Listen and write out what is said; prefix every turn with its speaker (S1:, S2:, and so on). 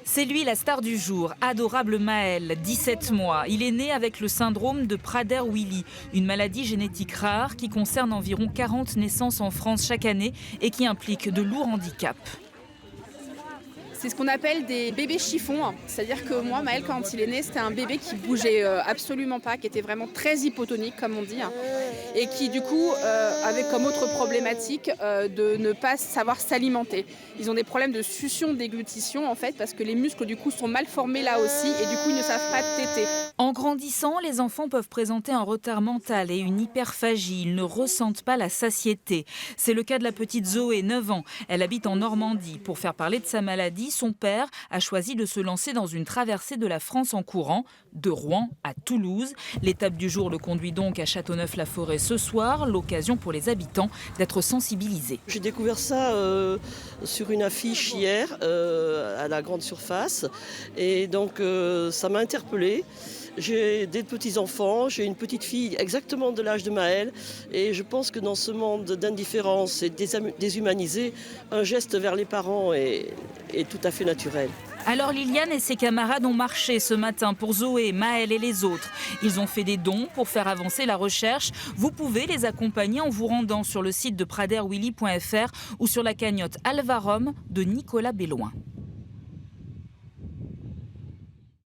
S1: C'est lui la star du jour, adorable Maël, 17 mois. Il est né avec le syndrome de Prader-Willi, une maladie génétique rare qui concerne environ 40 naissances en France chaque année et qui implique de lourds handicaps.
S2: C'est ce qu'on appelle des bébés chiffons. C'est-à-dire que moi, Maël, quand il est né, c'était un bébé qui bougeait absolument pas, qui était vraiment très hypotonique, comme on dit, et qui, du coup, avait comme autre problématique de ne pas savoir s'alimenter. Ils ont des problèmes de succion, déglutition, en fait, parce que les muscles, du coup, sont mal formés là aussi, et du coup, ils ne savent pas téter.
S1: En grandissant, les enfants peuvent présenter un retard mental et une hyperphagie. Ils ne ressentent pas la satiété. C'est le cas de la petite Zoé, 9 ans. Elle habite en Normandie. Pour faire parler de sa maladie, son père a choisi de se lancer dans une traversée de la France en courant, de Rouen à Toulouse. L'étape du jour le conduit donc à Châteauneuf-la-Forêt ce soir, l'occasion pour les habitants d'être sensibilisés.
S3: J'ai découvert ça sur une affiche hier à la grande surface et donc ça m'a interpellée. J'ai des petits-enfants, j'ai une petite fille exactement de l'âge de Maël et je pense que dans ce monde d'indifférence et déshumanisé, un geste vers les parents est tout à fait naturel.
S1: Alors Liliane et ses camarades ont marché ce matin pour Zoé, Maël et les autres. Ils ont fait des dons pour faire avancer la recherche. Vous pouvez les accompagner en vous rendant sur le site de praderwilly.fr ou sur la cagnotte Alvarom de Nicolas Belloin.